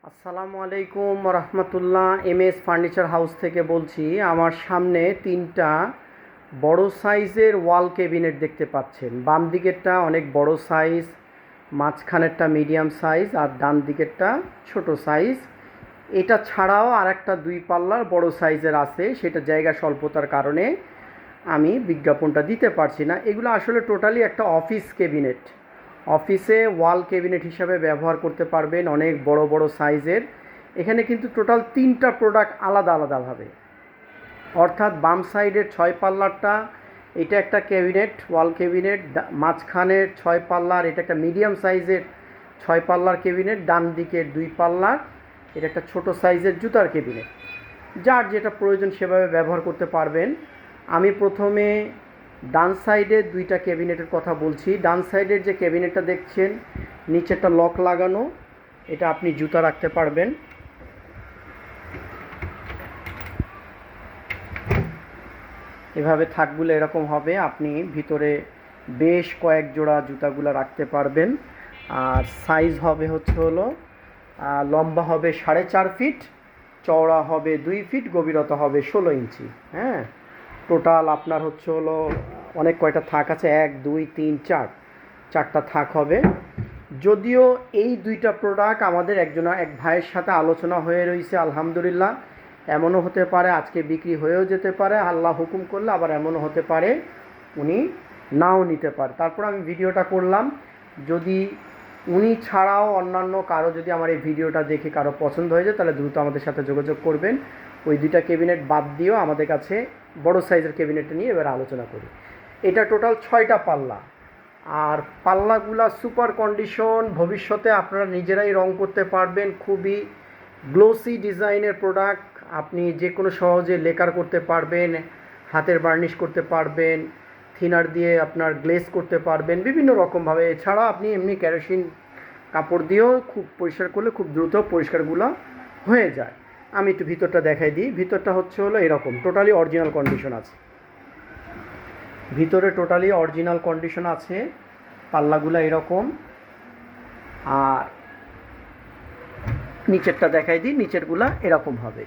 আসসালামু আলাইকুম রহমতুল্লাহ। S furniture house থেকে বলছি। আমার সামনে তিনটা বড় সাইজের ওয়াল ক্যাবিনেট দেখতে পাচ্ছেন। বাম দিকেরটা অনেক বড় সাইজ, মাঝখানেরটা মিডিয়াম সাইজ, আর ডান দিকেরটা ছোট সাইজ। এটা ছাড়াও আর একটা 2 পাল্লার বড় সাইজের আছে, সেটা জায়গা স্বল্পতার কারণে আমি বিজ্ঞাপনটা দিতে পারছি না। এগুলো আসলে টোটালি একটা অফিস ক্যাবিনেট, অফিসে ওয়াল ক্যাবিনেট হিসাবে ব্যবহার করতে পারবেন, অনেক বড় বড় সাইজের। এখানে কিন্তু টোটাল 3টা প্রোডাক্ট আলাদা আলাদাভাবে, অর্থাৎ বাম সাইডের 6 পাল্লারটা এটা একটা ক্যাবিনেট, ওয়াল ক্যাবিনেট। মাঝখানের 6 পাল্লার এটা একটা মিডিয়াম সাইজের 6 পাল্লার ক্যাবিনেট। ডান দিকের 2 পাল্লার এটা একটা ছোট সাইজের জুতার ক্যাবিনেট। যার যেটা প্রয়োজন সেভাবে ব্যবহার করতে পারবেন। আমি প্রথমে ডান সাইডের 2টা ক্যাবিনেটের কথা বলছি। ডান সাইডের যে ক্যাবিনেটটা দেখছেন, নিচেরটা লক লাগানো, এটা আপনি জুতা রাখতে পারবেন। এভাবে থাকগুলো এরকম হবে, আপনি ভিতরে বেশ কয়েক জোড়া জুতাগুলো রাখতে পারবেন। আর সাইজ হবে লম্বা হবে 4.5 ফিট, চওড়া হবে 2 ফিট, গভীরতা হবে 16 ইঞ্চি। হ্যাঁ, টোটাল আপনার অনেক কয়টা থাক আছে, 1 2 3 4, 4টা থাক হবে। যদিও এই 2টা প্রোডাক্ট আমাদের এক ভাইয়ের সাথে আলোচনা হয়ে রয়েছে, আলহামদুলিল্লাহ। এমনও হতে পারে আজকে বিক্রি হয়েও যেতে পারে, আল্লাহ হুকুম করলে। আবার এমনও হতে পারে উনি নাও নিতে পারে। তারপর আমি ভিডিওটা করলাম, যদি উনি ছাড়াও অন্যান্য কারো যদি আমার এই ভিডিওটা দেখে কারো পছন্দ হয়ে যায়, তাহলে দ্রুত আমাদের সাথে যোগাযোগ করবেন। ওই 2টা ক্যাবিনেট বাদ দিয়েও আমাদের কাছে বড় সাইজের ক্যাবিনেটটা নিয়ে এবার আলোচনা করি। এটা টোটাল 6টা পাল্লা, আর পাল্লাগুলা সুপার কন্ডিশন। ভবিষ্যতে আপনারা নিজেরাই রং করতে পারবেন। খুবই গ্লোসি ডিজাইনের প্রোডাক্ট। আপনি যে কোনো সহজে লেকার করতে পারবেন, হাতের বার্নিশ করতে পারবেন, থিনার দিয়ে আপনার গ্লেজ করতে পারবেন বিভিন্ন রকমভাবে। এছাড়া আপনি এমনি কেরোসিন কাপড় দিয়েও খুব পরিষ্কার করলে খুব দ্রুত পরিষ্কারগুলো হয়ে যায়। আমি একটু ভিতরটা দেখাই দিই। ভিতরটা এরকম, টোটালি অরিজিনাল কন্ডিশন আছে। ভিতরে টোটালি অরিজিনাল কন্ডিশন আছে, পাল্লাগুলো এরকম। আর নিচেরটা দেখাই দিই, নিচেরগুলো এরকম হবে।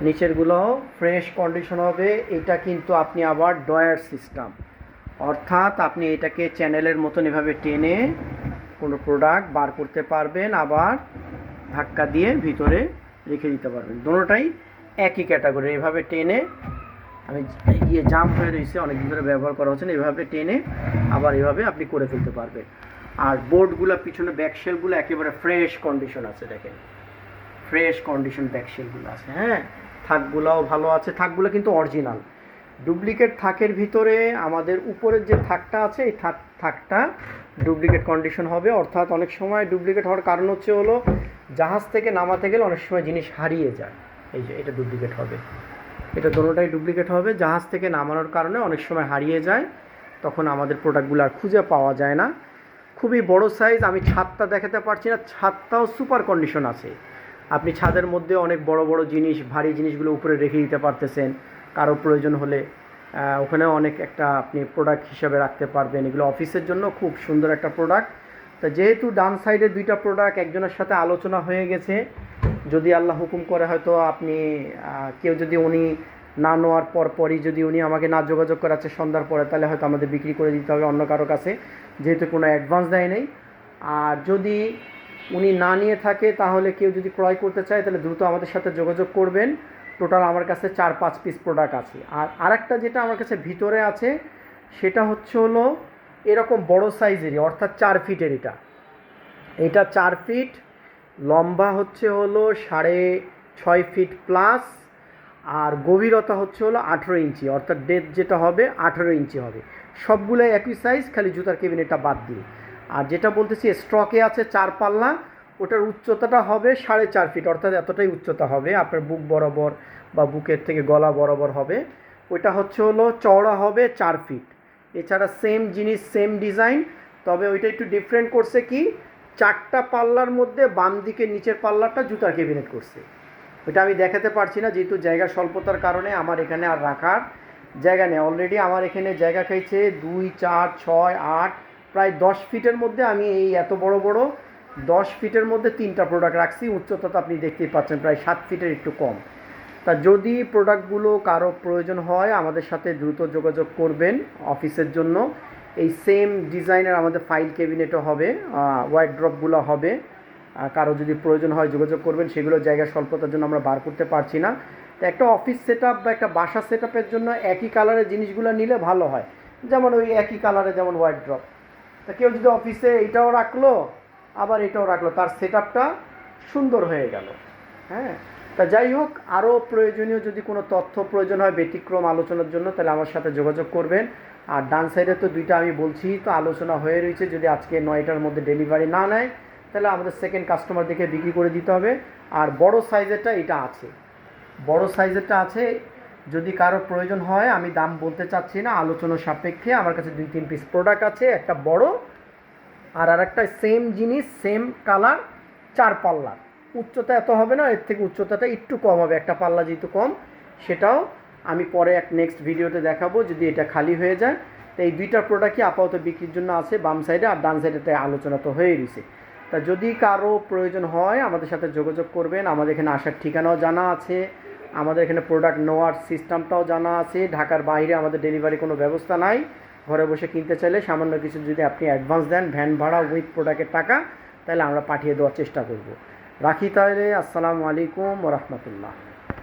নিচেরগুলোও ফ্রেশ কন্ডিশন হবে। এটা কিন্তু আপনি আবার ড্রয়ার সিস্টেম, অর্থাৎ আপনি এটাকে চ্যানেলের মতন এভাবে টেনে কোনো প্রোডাক্ট বার করতে পারবেন, আবার ধাক্কা দিয়ে ভিতরে রেখে দিতে পারবেন। দুটোটাই একই ক্যাটাগরি। এভাবে টেনে, আমি জাম্প হয়ে রয়েছে, অনেকদিন ধরে ব্যবহার করা হচ্ছে না, এভাবে টেনে আবার এভাবে আপনি করে ফেলতে পারবেন। আর বোর্ডগুলো পিছনে ব্যাকশেলগুলো একেবারে ফ্রেশ কন্ডিশন আছে, দেখেন ফ্রেশ কন্ডিশন ব্যাকশেলগুলো আছে। হ্যাঁ, থাকগুলোও ভালো আছে। থাকগুলো কিন্তু অরিজিনাল। ডুপ্লিকেট থাকের ভিতরে আমাদের উপরের যে থাকটা আছে, এই থাকটা ডুপ্লিকেট কন্ডিশন হবে। অর্থাৎ অনেক সময় ডুপ্লিকেট হওয়ার কারণ জাহাজ থেকে নামাতে গেলে অনেক সময় জিনিস হারিয়ে যায়। এই যে এটা ডুপ্লিকেট হবে, এটা দোনোটাই ডুপ্লিকেট হবে। জাহাজ থেকে নামানোর কারণে অনেক সময় হারিয়ে যায়, তখন আমাদের প্রোডাক্টগুলো আর খুঁজে পাওয়া যায় না। খুবই বড় সাইজ। আমি ছাদটা দেখাতে পারছি না, ছাদটাও সুপার কন্ডিশন আছে। আপনি ছাদের মধ্যে অনেক বড় বড় জিনিস, ভারী জিনিসগুলো উপরে রেখে দিতে পারতেছেন। কারো প্রয়োজন হলে ওখানেও অনেক একটা আপনি প্রোডাক্ট হিসাবে রাখতে পারবেন। এগুলো অফিসের জন্য খুব সুন্দর একটা প্রোডাক্ট। তা যেহেতু ডান সাইডে 2টা প্রোডাক্ট একজনের সাথে আলোচনা হয়ে গেছে, যদি আল্লাহ হুকুম করে হয়তো আপনি কেউ যদি উনি না নেওয়ার পরই যদি উনি আমাকে না যোগাযোগ করাচ্ছে সন্ধ্যার পরে, তাহলে হয়তো আমাদের বিক্রি করে দিতে হবে অন্য কারো কাছে, যেহেতু কোনো অ্যাডভান্স দেয় নেই। আর যদি উনি না নিয়ে থাকে, তাহলে কেউ যদি ক্রয় করতে চায় তাহলে দ্রুত আমাদের সাথে যোগাযোগ করবেন। টোটাল আমার কাছে 4-5 পিস প্রোডাক্ট আছে। আর আরেকটা যেটা আমার কাছে ভিতরে আছে, সেটা এরকম বড় সাইজেরই, অর্থাৎ 4 ফিটের। এটা 4 ফিট, লম্বা 6.5 ফিট প্লাস, আর গভীরতা 18 ইঞ্চি, অর্থাৎ ডেপথ যেটা হবে 18 ইঞ্চি হবে। সবগুলোই একই সাইজ, খালি জুতার কেবিনেটটা বাদ দিয়ে। আর যেটা বলতেছি স্টকে আছে 4 পাল্লা, ওটার উচ্চতাটা হবে 4.5 ফিট, অর্থাৎ এতটাই উচ্চতা হবে আপনার বুক বরাবর বা বুকের থেকে গলা বরাবর হবে। ওইটা চওড়া হবে 4 ফিট। এছাড়া সেম জিনিস, সেম ডিজাইন, তবে ওইটা একটু ডিফারেন্ট করছে কি, 4টা পাল্লার মধ্যে বাম দিকে নিচের পাল্লাটা জুতার ক্যাবিনেট করছে। ওইটা আমি দেখাতে পারছি না, যেহেতু জায়গা স্বল্পতার কারণে আমার এখানে আর রাখার জায়গা নেই। অলরেডি আমার এখানে জায়গা খাইছে 2 4 6 8, প্রায় 10 ফিটের মধ্যে আমি এই এত বড় বড় 10 ফিটের মধ্যে 3টা প্রোডাক্ট রাখছি। উচ্চতা তো আপনি দেখতেই পাচ্ছেন প্রায় 7 ফিটের একটু কম। তা যদি প্রোডাক্টগুলো কারো প্রয়োজন হয় আমাদের সাথে দ্রুত যোগাযোগ করবেন অফিসের জন্য। এই সেম ডিজাইনের আমাদের ফাইল ক্যাবিনেটও হবে, ওয়ার্ড্রপগুলো হবে। কারো যদি প্রয়োজন হয় যোগাযোগ করবেন, সেগুলো জায়গা স্বল্পতার জন্য আমরা বার করতে পারছি না। তো একটা অফিস সেট আপ বা একটা বাসা সেট আপের জন্য একই কালারের জিনিসগুলো নিলে ভালো হয়, যেমন ওই একই কালারে যেমন ওয়ার্ড্রপ। তা কেউ যদি অফিসে এটাও রাখলো আবার এটাও রাখলো, তার সেট আপটা সুন্দর হয়ে গেল। হ্যাঁ, তা যাই হোক, আরও প্রয়োজনীয় যদি কোনো তথ্য প্রয়োজন হয় ব্যতিক্রম আলোচনার জন্য, তাহলে আমার সাথে যোগাযোগ করবেন। আর ডান সাইডে তো দুইটা আমি বলছি তো আলোচনা হয়ে রয়েছে, যদি আজকে 9টার মধ্যে ডেলিভারি না নেয় তাহলে আমাদের সেকেন্ড কাস্টমার দেখে বিক্রি করে দিতে হবে। আর বড় সাইজেরটা এটা আছে, বড় সাইজেরটা আছে, যদি কারো প্রয়োজন হয়, আমি দাম বলতে চাচ্ছি না, আলোচনা সাপেক্ষে। আমার কাছে 2-3 পিস প্রোডাক্ট আছে, একটা বড় আর একটা সেম জিনিস সেম কালার 4 পাল্লার। উচ্চতা এত হবে না, এর থেকে উচ্চতাটা একটু কম হবে, একটা পাল্লা যেহেতু কম। সেটাও আমি পরে এক নেক্সট ভিডিওতে দেখাবো যদি এটা খালি হয়ে যায়। তো এই দুইটা প্রোডাক্টই আপাতত বিক্রির জন্য আছে বাম সাইডে, আর ডান সাইডে আলোচনা তো হয়ে গেছে। তা যদি কারো প্রয়োজন হয় আমাদের সাথে যোগাযোগ করবেন। আমাদের এখানে আসার ঠিকানাও জানা আছে, আমাদের এখানে প্রোডাক্ট নেওয়ার সিস্টেমটাও জানা আছে। ঢাকার বাইরে আমাদের ডেলিভারি কোনো ব্যবস্থা নাই। ঘরে বসে কিনতে চাইলে সামান্য কিছু যদি আপনি অ্যাডভান্স দেন, ভ্যান ভাড়া উইথ প্রোডাক্টের টাকা, তাহলে আমরা পাঠিয়ে দেওয়ার চেষ্টা করব। রাখি তাহলে, আসসালামু আলাইকুম ওয়া রাহমাতুল্লাহ।